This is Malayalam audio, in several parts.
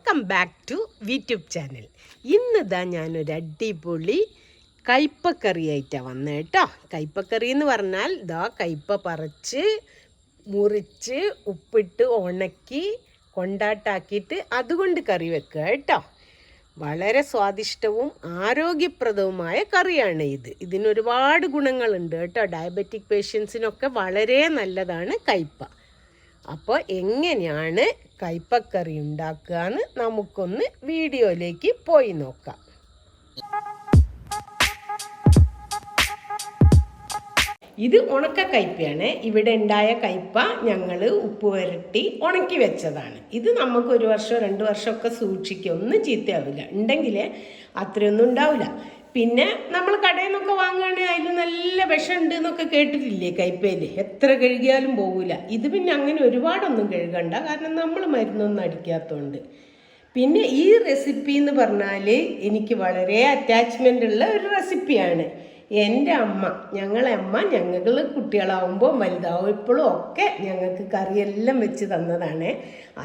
Welcome back to YouTube channel. ഇന്നിതാ ഞാനൊരു അടിപൊളി കയ്പ്പക്കറിയായിട്ടാണ് വന്നത് കേട്ടോ. കയ്പ്പക്കറി എന്ന് പറഞ്ഞാൽ ഇതാ കയ്പ്പ പറിച്ച് മുറിച്ച് ഉപ്പിട്ട് ഉണക്കി കൊണ്ടാട്ടാക്കിയിട്ട് അതുകൊണ്ട് കറി വെക്കുക കേട്ടോ. വളരെ സ്വാദിഷ്ടവും ആരോഗ്യപ്രദവുമായ കറിയാണ് ഇത്. ഇതിനൊരുപാട് ഗുണങ്ങളുണ്ട് കേട്ടോ. ഡയബറ്റിക് പേഷ്യൻസിനൊക്കെ വളരെ നല്ലതാണ് കയ്പ്പ. അപ്പോൾ എങ്ങനെയാണ് കയ്പ്പക്കറി ഉണ്ടാക്കുക എന്ന് നമുക്കൊന്ന് വീഡിയോയിലേക്ക് പോയി നോക്കാം. ഇത് ഉണക്ക കയ്പ്പയാണ്. ഇവിടെ ഉണ്ടായ കയ്പ്പ ഞങ്ങൾ ഉപ്പ് വരട്ടി ഉണക്കി വെച്ചതാണ്. ഇത് നമുക്ക് 1 വർഷം 2 വർഷമൊക്കെ സൂക്ഷിക്കുക, ഒന്നും ചീത്തയാവില്ല. ഉണ്ടെങ്കിൽ അത്രയൊന്നും ഉണ്ടാവില്ല. പിന്നെ നമ്മൾ കടയിൽ നിന്നൊക്കെ വാങ്ങുകയാണെങ്കിൽ അതിൽ നല്ല വിഷമുണ്ട് എന്നൊക്കെ കേട്ടിട്ടില്ലേ കയ്പ്പയിൽ? എത്ര കഴുകിയാലും പോകില്ല. ഇത് പിന്നെ അങ്ങനെ ഒരുപാടൊന്നും കഴുകണ്ട, കാരണം നമ്മൾ മരുന്നൊന്നും അടിക്കാത്തതുകൊണ്ട്. പിന്നെ ഈ റെസിപ്പി എന്ന് പറഞ്ഞാൽ എനിക്ക് വളരെ അറ്റാച്ച്മെൻ്റ് ഉള്ള ഒരു റെസിപ്പിയാണ്. എൻ്റെ അമ്മ, ഞങ്ങളെ അമ്മ ഞങ്ങൾ കുട്ടികളാവുമ്പോൾ വലുതാവും ഇപ്പോഴും ഒക്കെ ഞങ്ങൾക്ക് കറിയെല്ലാം വെച്ച് തന്നതാണ്.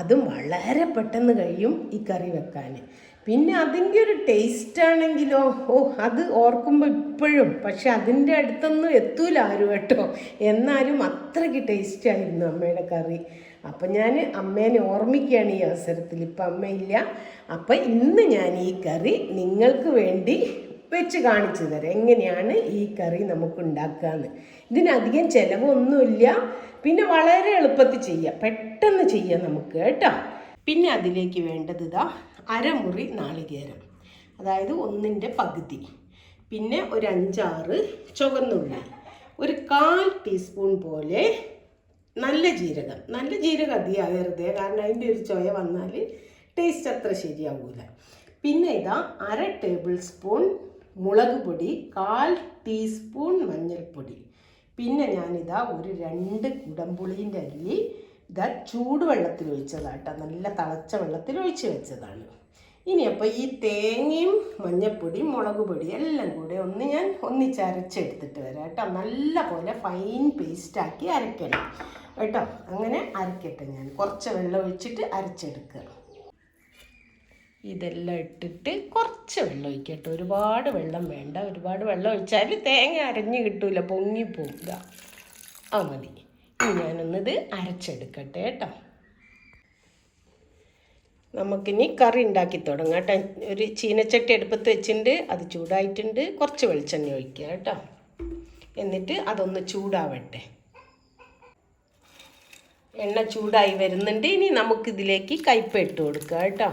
അതും വളരെ പെട്ടെന്ന് കഴിയും ഈ കറി വെക്കാൻ. പിന്നെ അതിൻ്റെ ഒരു ടേസ്റ്റ് ആണെങ്കിലോ അത് ഓർക്കുമ്പോൾ ഇപ്പോഴും, പക്ഷെ അതിൻ്റെ അടുത്തൊന്നും എത്തൂല ആരും കേട്ടോ. എന്നാലും അത്രയ്ക്ക് ടേസ്റ്റ് ആയിരുന്നു അമ്മയുടെ കറി. അപ്പം ഞാൻ അമ്മേനെ ഓർമ്മിക്കുകയാണ് ഈ അവസരത്തിൽ. ഇപ്പം അമ്മയില്ല. അപ്പം ഇന്ന് ഞാൻ ഈ കറി നിങ്ങൾക്ക് വേണ്ടി വെച്ച് കാണിച്ചു തരാം എങ്ങനെയാണ് ഈ കറി നമുക്ക് ഉണ്ടാക്കുകയെന്ന്. ഇതിനധികം ചിലവൊന്നുമില്ല, പിന്നെ വളരെ എളുപ്പത്തിൽ ചെയ്യാം, പെട്ടെന്ന് ചെയ്യാം നമുക്ക് കേട്ടോ. പിന്നെ അതിലേക്ക് വേണ്ടത് ഇതാ 1/2 മുറി നാളികേരം, അതായത് 1/4 പകുതി. പിന്നെ ഒരു 5-6 ചുവന്നുള്ളി, ഒരു 1/4 ടീസ്പൂൺ പോലെ നല്ല ജീരകം. നല്ല ജീരകം അധികമാകരുത്, കാരണം അതിൻ്റെ ഒരു ചൊയ വന്നാൽ ടേസ്റ്റ് അത്ര ശരിയാവില്ല. പിന്നെ ഇതാ 1/2 ടേബിൾ സ്പൂൺ മുളക് പൊടി, 1/4 ടീസ്പൂൺ മഞ്ഞൾപ്പൊടി. പിന്നെ ഞാനിതാ ഒരു 2 കുടംപുളീൻ്റെ അല്ലി ഇതാ ചൂടുവെള്ളത്തിൽ ഒഴിച്ചതാട്ടോ, നല്ല തിളച്ച വെള്ളത്തിൽ ഒഴിച്ച് വെച്ചതാണ്. ഇനി അപ്പോൾ ഈ തേങ്ങയും മഞ്ഞൾപ്പൊടിയും മുളക് പൊടിയും എല്ലാം കൂടെ ഞാൻ ഒന്നിച്ചരച്ചെടുത്തിട്ട് വരാം കേട്ടോ. നല്ല പോലെ ഫൈൻ പേസ്റ്റാക്കി അരയ്ക്കണം കേട്ടോ. അങ്ങനെ അരക്കട്ടെ. ഞാൻ കുറച്ച് വെള്ളം ഒഴിച്ചിട്ട് അരച്ചെടുക്കുക. ഇതെല്ലാം ഇട്ടിട്ട് കുറച്ച് വെള്ളം ഒഴിക്കട്ടെ, ഒരുപാട് വെള്ളം വേണ്ട. ഒരുപാട് വെള്ളം ഒഴിച്ചാൽ തേങ്ങ അരഞ്ഞ് കിട്ടൂല, പൊങ്ങിപ്പോവും. ഇതാ മതി. ഇനി ഞാനൊന്നിത് അരച്ചെടുക്കട്ടെ കേട്ടോ. നമുക്കിനി കറി ഉണ്ടാക്കി തുടങ്ങാം കേട്ടോ. ഒരു ചീനച്ചട്ടി അടുപ്പത്ത് വെച്ചിട്ടുണ്ട്, അത് ചൂടായിട്ടുണ്ട്. കുറച്ച് വെളിച്ചെണ്ണ ഒഴിക്കുക കേട്ടോ. എന്നിട്ട് അതൊന്ന് ചൂടാവട്ടെ. എണ്ണ ചൂടായി വരുന്നുണ്ട്. ഇനി നമുക്കിതിലേക്ക് കയ്പ്പ ഇട്ട് കൊടുക്കുക കേട്ടോ.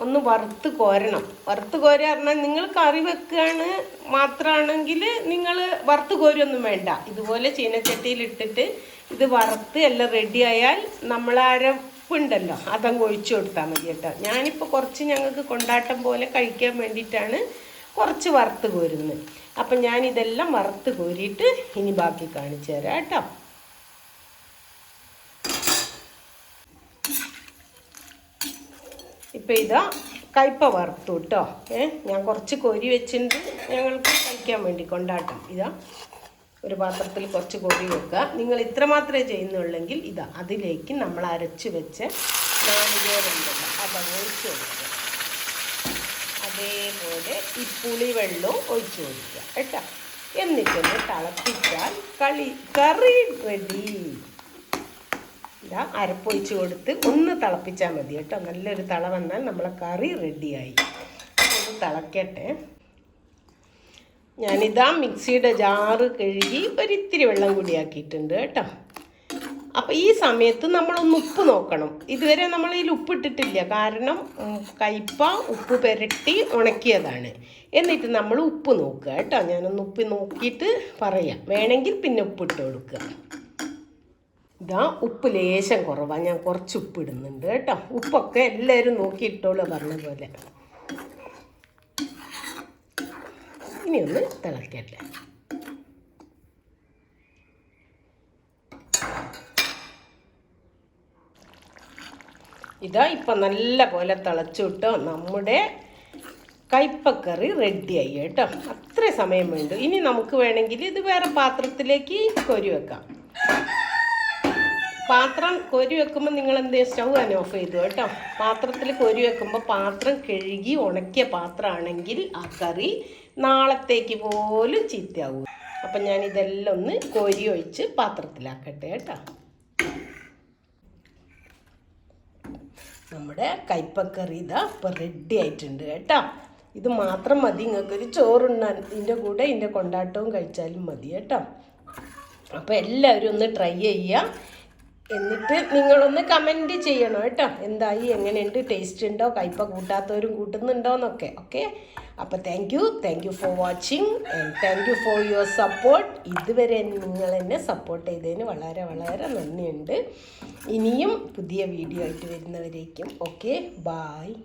ഒന്ന് വറുത്ത് കോരണം. വറുത്ത് കോരുക പറഞ്ഞാൽ നിങ്ങൾ കറി വെക്കുകയാണ് മാത്രമാണെങ്കിൽ നിങ്ങൾ വറുത്ത് കോരൊന്നും വേണ്ട. ഇതുപോലെ ചീനച്ചട്ടിയിലിട്ടിട്ട് ഇത് വറുത്ത് എല്ലാം റെഡി ആയാൽ നമ്മൾ അരപ്പുണ്ടല്ലോ അതങ്ങ് ഒഴിച്ചു കൊടുത്താൽ മതി കേട്ടോ. ഞാനിപ്പോൾ കുറച്ച് ഞങ്ങൾക്ക് കൊണ്ടാട്ടം പോലെ കഴിക്കാൻ വേണ്ടിയിട്ടാണ് കുറച്ച് വറുത്ത് കോരുന്നത്. അപ്പം ഞാനിതെല്ലാം വറുത്ത് കോരിയിട്ട് ഇനി ബാക്കി കാണിച്ചു തരാം കേട്ടോ. ഇപ്പം ഇതാ കയ്പ്പ വറുത്തു കേട്ടോ. ഞാൻ കുറച്ച് കോരി വെച്ചിട്ടുണ്ട് ഞങ്ങൾക്ക് കഴിക്കാൻ വേണ്ടി കൊണ്ടാട്ടം. ഇതാ ഒരു പാത്രത്തിൽ കുറച്ച് കോരി വെക്കുക. നിങ്ങൾ ഇത്ര മാത്രമേ ചെയ്യുന്നുള്ളെങ്കിൽ ഇതാ അതിലേക്ക് നമ്മൾ അരച്ച് വെച്ച നാളികേരമുണ്ടല്ലോ അതങ്ങ് ഒഴിച്ച് കൊടുക്കുക. അതേപോലെ ഈ പുളി വെള്ളവും ഒഴിച്ച് കൊടുക്കുക കേട്ടോ. എന്നിട്ടൊന്ന് തിളപ്പിച്ചാൽ കറി റെഡി. ഇതാ അരപ്പൊഴിച്ച് കൊടുത്ത് ഒന്ന് തിളപ്പിച്ചാൽ മതി കേട്ടോ. നല്ലൊരു തിള വന്നാൽ നമ്മളെ കറി റെഡിയായി. ഒന്ന് തിളക്കട്ടെ. ഞാനിതാ മിക്സിയുടെ ജാറ് കഴുകി ഒരിത്തിരി വെള്ളം കൂടി ആക്കിയിട്ടുണ്ട് കേട്ടോ. അപ്പോൾ ഈ സമയത്ത് നമ്മളൊന്ന് ഉപ്പ് നോക്കണം. ഇതുവരെ നമ്മളിതിൽ ഉപ്പിട്ടിട്ടില്ല, കാരണം കയ്പ്പ ഉപ്പ് പുരട്ടി ഉണക്കിയതാണ്. എന്നിട്ട് നമ്മൾ ഉപ്പ് നോക്കുക കേട്ടോ. ഞാനൊന്ന് ഉപ്പ് നോക്കിയിട്ട് പറയാം, വേണമെങ്കിൽ പിന്നെ ഉപ്പിട്ട് കൊടുക്കുക. ഇതാ ഉപ്പ് ലേശം കുറവാണ്, ഞാൻ കുറച്ച് ഉപ്പ് ഇടുന്നുണ്ട് കേട്ടോ. ഉപ്പൊക്കെ എല്ലാവരും നോക്കിയിട്ടോളൂ പറഞ്ഞ പോലെ. ഇനി ഒന്ന് തിളക്കട്ടെ. ഇതാ ഇപ്പം നല്ല പോലെ തിളച്ചു കേട്ടോ. നമ്മുടെ കയ്പ്പക്കറി റെഡിയായി കേട്ടോ. അത്ര സമയം വേണ്ടു. ഇനി നമുക്ക് വേണമെങ്കിൽ ഇത് വേറെ പാത്രത്തിലേക്ക് കോരി വെക്കാം. പാത്രം കോരി വെക്കുമ്പോൾ നിങ്ങൾ എന്ത് സ്റ്റൗ തന്നെ ഓഫ് ചെയ്തു കേട്ടോ. പാത്രത്തിൽ കോരി വെക്കുമ്പോൾ പാത്രം കഴുകി ഉണക്കിയ പാത്രമാണെങ്കിൽ ആ കറി നാളത്തേക്ക് പോലും ചീത്തയാവും. അപ്പം ഞാനിതെല്ലാം ഒന്ന് കോരി ഒഴിച്ച് പാത്രത്തിലാക്കട്ടെ കേട്ടോ. നമ്മുടെ കയ്പ്പക്കറി ഇതാ ഇപ്പം റെഡി ആയിട്ടുണ്ട് കേട്ടോ. ഇത് മാത്രം മതി നിങ്ങൾക്കൊരു ചോറുണ്ണാൻ. ഇതിൻ്റെ കൂടെ ഇതിൻ്റെ കൊണ്ടാട്ടവും കഴിച്ചാലും മതി കേട്ടോ. അപ്പോൾ എല്ലാവരും ഒന്ന് ട്രൈ ചെയ്യുക. എന്നിട്ട് നിങ്ങളൊന്ന് കമൻറ്റ് ചെയ്യണം കേട്ടോ. എന്തായി, എങ്ങനെയുണ്ട്, ടേസ്റ്റ് ഉണ്ടോ, കയ്പ കൂട്ടാത്തവരും കൂട്ടുന്നുണ്ടോ എന്നൊക്കെ. ഓക്കെ, അപ്പോൾ thank you for watching and thank you for your support. ഇതുവരെ നിങ്ങൾ എന്നെ സപ്പോർട്ട് ചെയ്തതിന് വളരെ വളരെ നന്ദിയുണ്ട്. ഇനിയും പുതിയ വീഡിയോ ആയിട്ട് വരുന്നവരേക്കും ഓക്കെ, ബായ്.